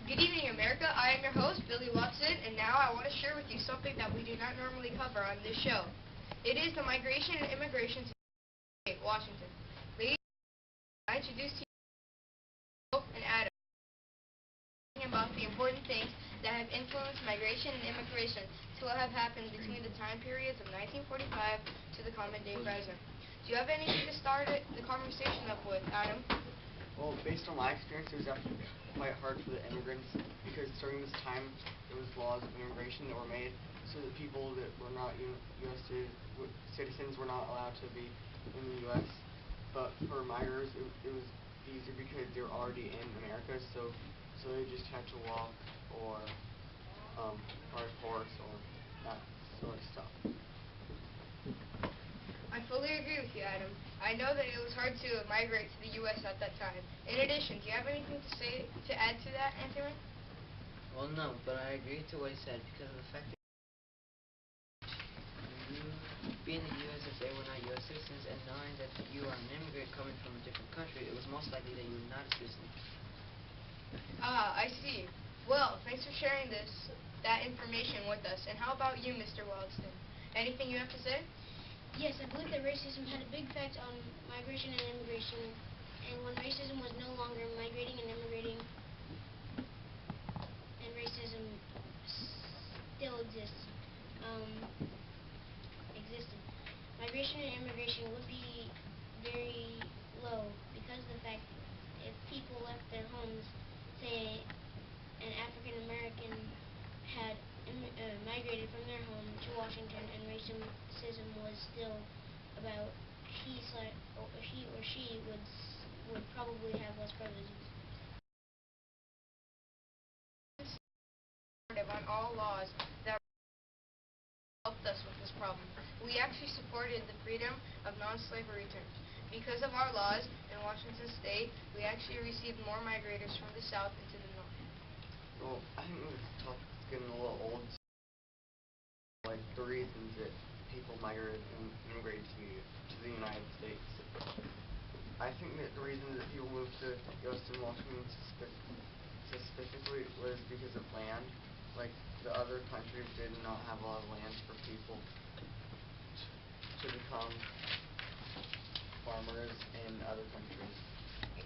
Good evening, America. I am your host, Billy Watson, and now I want to share with you something that we do not normally cover on this show. It is the migration and immigration to Washington. Ladies, I introduce to you and Adam about the important things that have influenced migration and immigration to what have happened between the time periods of 1945 to the common day present. Do you have anything to start the conversation up with, Adam? Well, based on my experience, it was actually quite hard for the immigrants because during this time there was laws of immigration that were made so that people that were not U.S. citizens were not allowed to be in the U.S. But for migrants, it was easier because they were already in America, so they just had to walk or ride horse or that sort of stuff. I fully agree with you, Adam. I know that it was hard to migrate to the U.S. at that time. In addition, do you have anything to add to that, Anthony? Well, no, but I agree to what he said because of the fact that you being in the U.S. if they were not U.S. citizens and knowing that you are an immigrant coming from a different country, it was most likely that you were not a citizen. Ah, I see. Well, thanks for sharing that information with us. And how about you, Mr. Wildston? Anything you have to say? Yes, I believe that racism had a big effect on migration and immigration, and when racism was no longer migrating and immigrating, and racism still existed, migration and immigration would be very low because of the fact that if people left their homes, say an African American had migrated from their home to Washington and racism was still about, he or she would probably have less privileges. On all laws that helped us with this problem. We actually supported the freedom of non-slavery terms. Because of our laws in Washington State, we actually received more migrators from the South into the North. Well, I think this topic's getting a little old. Like the reasons that people migrated and immigrated to the United States. I think that the reason that people moved to U.S. and Washington specifically was because of land. Like the other countries did not have a lot of land for people to become farmers in other countries.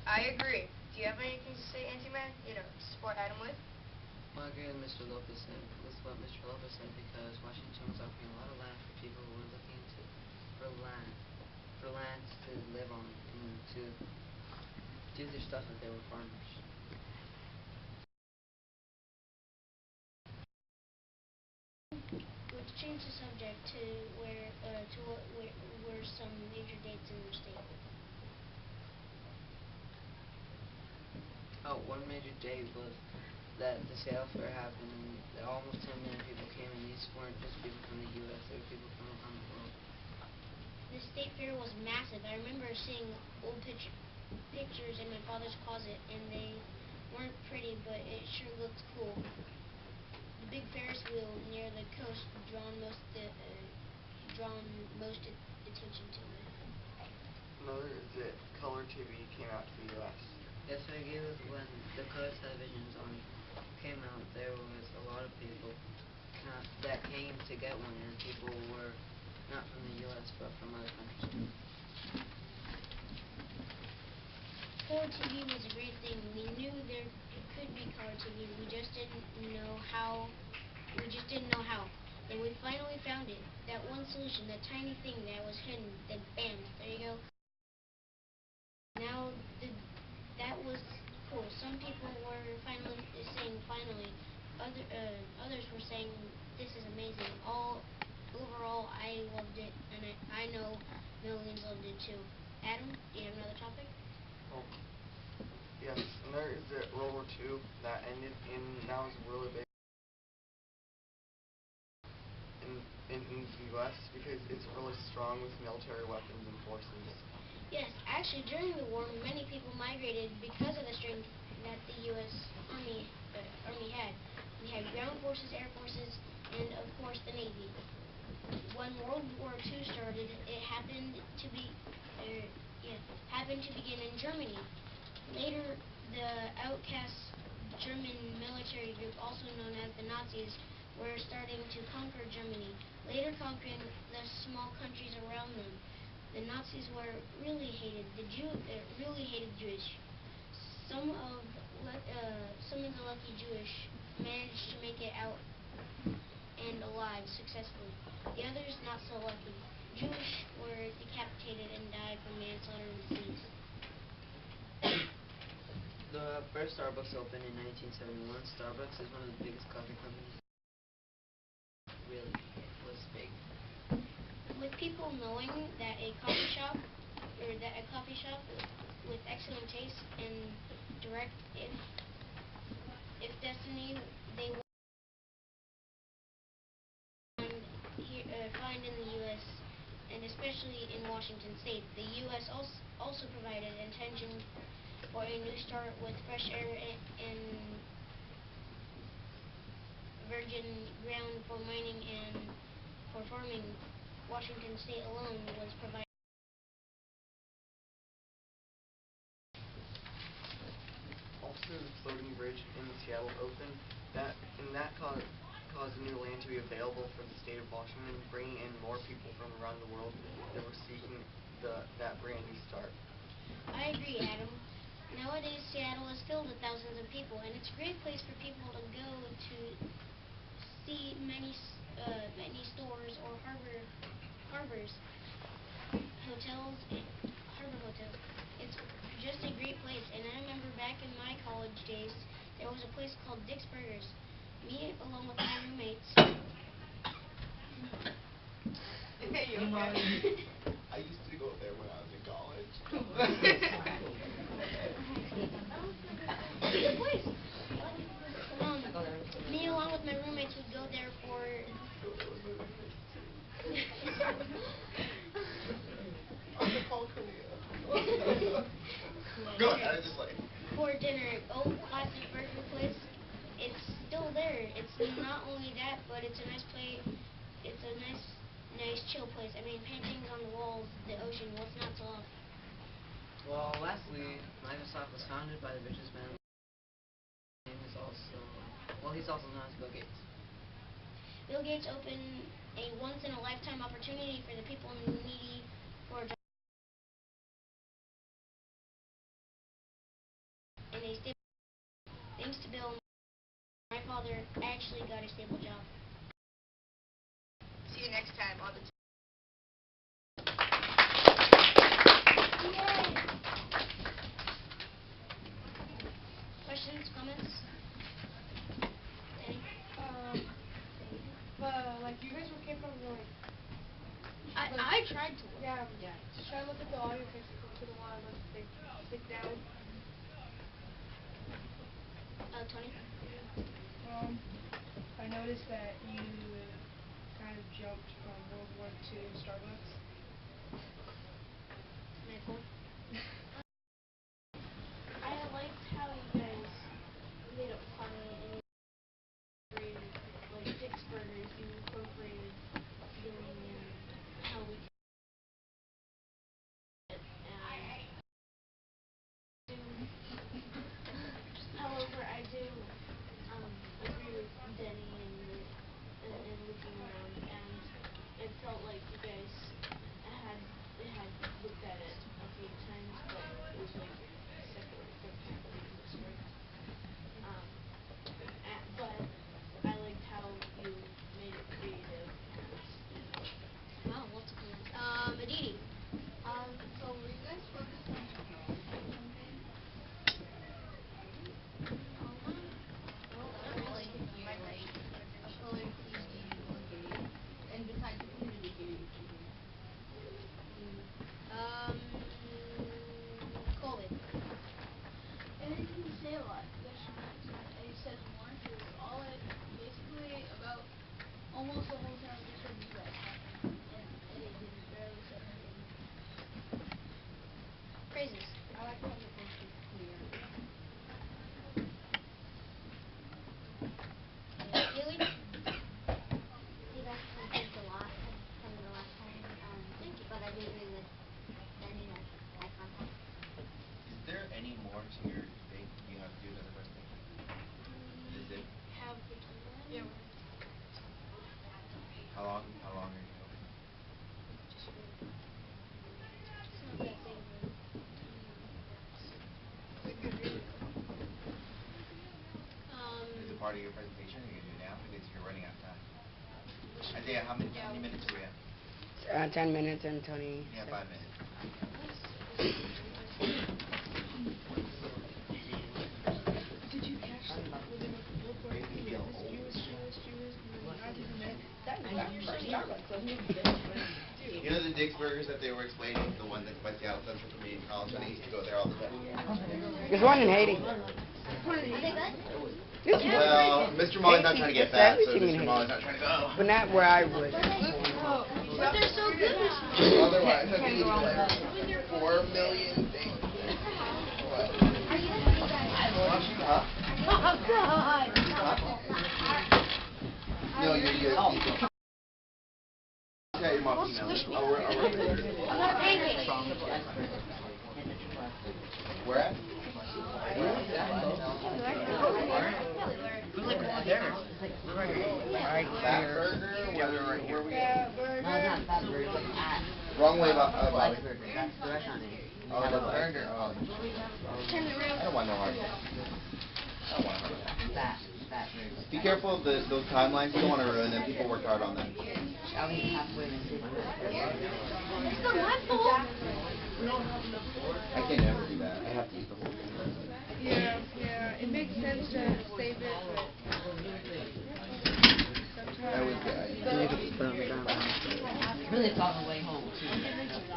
I agree. Do you have anything to say, Anti-Man? To support Adam with? Well, I agree with Mr. Lopez said, with what Mr. Lopez said, because Washington was offering a lot of land for people who were looking for land to live on and to do their stuff if they were farmers. Let's change the subject to where some major dates in your state. Oh, one major date was that the sale fair happened and almost 10 million people came, and these weren't just people from the U.S., they were people from around the world. The state fair was massive. I remember seeing old pictures in my father's closet, and they weren't pretty, but it sure looked cool. The big Ferris wheel near the coast drawn most attention to it. Another is that color TV came out to the U.S. Yes, I agree with when the color televisions came out, there was a lot of people that came to get one, and people were not from the U.S. but from other countries too. Color TV was a great thing. We knew there could be color TV. We just didn't know how. And we finally found it. That one solution, that tiny thing that was hidden, then bam, there you go. Now, that was cool. Some people were saying finally. Others were saying this is amazing. Overall, I loved it, and I know millions loved it too. Adam, do you have another topic? Oh, yes, and there is that World War II that ended, and that was really big in the U.S. because it's really strong with military weapons and forces. Yes, actually, during the war, many people migrated because of the strength that the U.S. Army had. We had ground forces, air forces, and of course the Navy. When World War II started, it happened to begin in Germany. Later, the outcast German military military group, also known as the Nazis, were starting to conquer Germany, later conquering the small countries around them. The Nazis were really hated. Really hated Jewish. Some of the lucky Jewish managed to make it out and alive successfully. The others not so lucky. Jewish were decapitated and died from manslaughter and disease. The first Starbucks opened in 1971. Starbucks is one of the biggest coffee companies. Really was big. With people knowing that a coffee shop with excellent taste and direct if destiny they find in the U.S. and especially in Washington State. The U.S. also provided attention for a new start with fresh air and virgin ground for mining and for farming. Washington State alone was provided. Also, the floating bridge in Seattle opened. That caused new land to be available for the state of Washington, bringing in more people from around the world that were seeking that brand new start. I agree, Adam. Nowadays, Seattle is filled with thousands of people, and it's a great place for people to go to see many stores or harbors, hotels, harbor hotels. It's just a great place, and I remember back in my college days, there was a place called Dick's Burgers. Me, along with my roommates. Hey, you okay? I used to go there when I was in college. It's a good place. Me, along with my roommates, would go there for. I'm gonna call Korea. Go ahead, I was just like. For dinner. Old classic burger place. It's still there. It's not only that, but it's a nice place. It's a nice chill place. I mean, paintings on the walls, the ocean. What's not to love? Well, lastly, Microsoft was founded by the richest man. He's also known as Bill Gates. Bill Gates opened a once-in-a-lifetime opportunity for the people needy for a job. And a stable. Thanks to Bill, my father actually got a stable job. See you next time on the Yay! Questions, comments? Any? like you guys came from like. I tried to look. Yeah. Just try to look at the audio because you go to the one I look stick down. Tony? I noticed that you kind of jumped from World War II to Starbucks. Michael? I liked how you guys made it funny and incorporated, like Dick's Burgers, you incorporated Billy and how we can however, I do agree with Denny and looking around, and it felt like you guys had looked at it a few times, but part of your presentation? Are you gonna do it now? Because you're running out of time. Isaiah, how many minutes do we have? 10 minutes and 20. Yeah, 5 minutes. Did you catch that? Where they were billboard Jewish, and then not even that. That was our first Starbucks. You know the Dick's Burgers that they were explaining, the one that's by Seattle Central Community College, and I used to go there all the time. There's one in Haiti. Well, Mr. Molly's not trying to get fat, so Mr. Molly's not trying to go. But not where I was. But they're so good. Otherwise, I'd be like 4 million things. What? Are you guys? Huh? Oh, God. No, you're UFC. Yeah, your mom emailed. Where at? Fat burger? Where we at? Wrong way about Bobby. Oh, the burger. Oh. I don't want no heart. I don't want heart. Be careful of those timelines. You don't want to ruin them. People work hard on them. It's not my fault. I can never do that. I have to eat the whole thing. Yeah, it makes sense to save it, but I always get. Really, it's on the way home, too.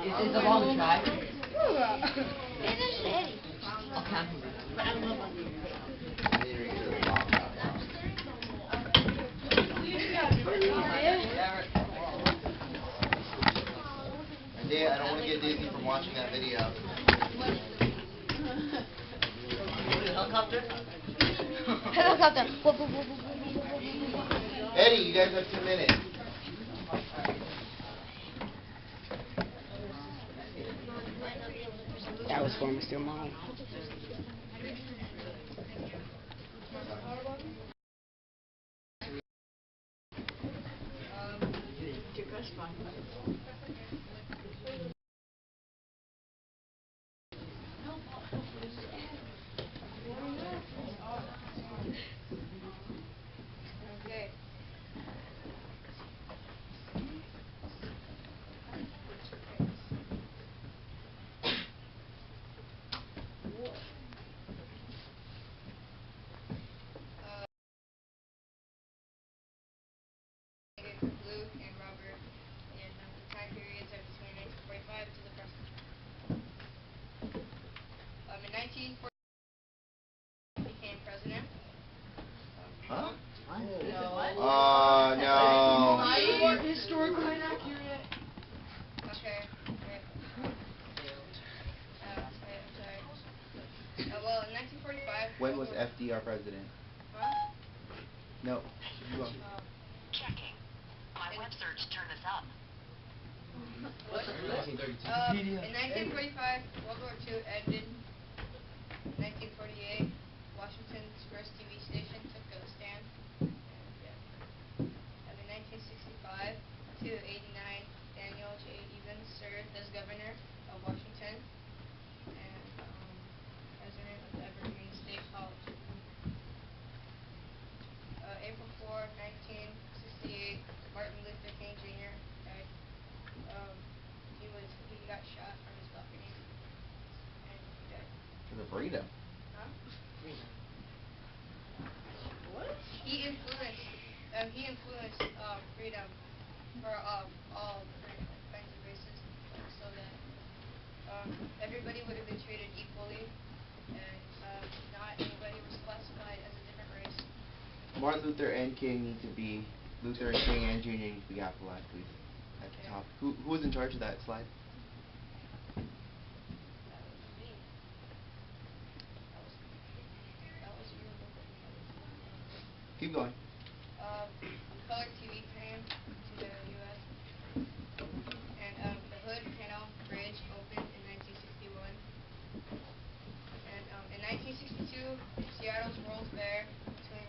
It's a long drive. Finish it. Okay. Isaiah, I don't want to get dizzy from watching that video. Helicopter? Helicopter. Eddie, you guys have 2 minutes. That was for Mr. Mom. Okay. Luke and Robert, and the time periods are between 1945 to the present. In 1940, he became president. Huh? No. No. historically inaccurate. Okay. Wait. Wait, I'm sorry. Well, in 1945. When was FDR president? Huh? No. You go. Checking. My web search turned this up. What? In 1945, World War II ended. In 1948, Washington's first TV station took a stand. And in 1965 to 89, Daniel J. Evans served as governor of Washington and president of the Evergreen State College. April 4, 1968, Martin Luther King Jr. died. He got shot from his balcony and he died. For the freedom. Huh? What? He influenced freedom for all different kinds of races, so that everybody would have been treated equally, and not anybody was classified as a different race. Martin Luther and King need to be, Luther and King and Jr. need to be capitalized, please. At the top. Who was in charge of that slide? That was me. That was you. Keep going. Color TV came to the U.S. and the Hood Canal Bridge opened in 1961. And in 1962, Seattle's World's Fair, between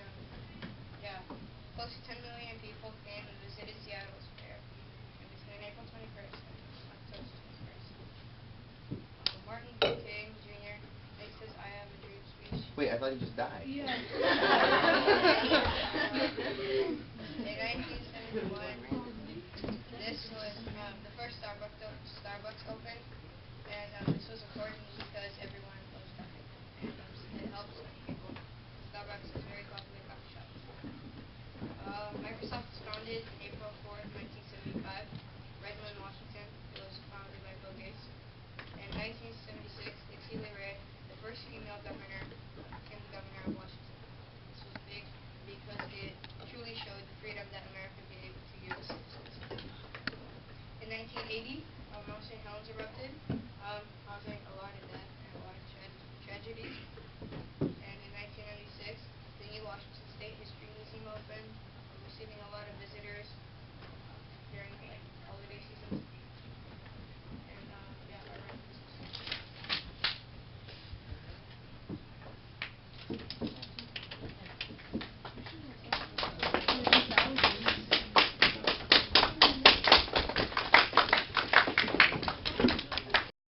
close to 10 million people came and visited Seattle's fair. And between April 21st and October 21st, Martin Luther King Jr. makes his "I Have a Dream" speech. Wait, I thought he just died. Yeah. Haiti, Mount St. Helens erupted, causing a lot of death and a lot of tragedies. And in 1996, the new Washington State History Museum opened, receiving a lot of visitors during like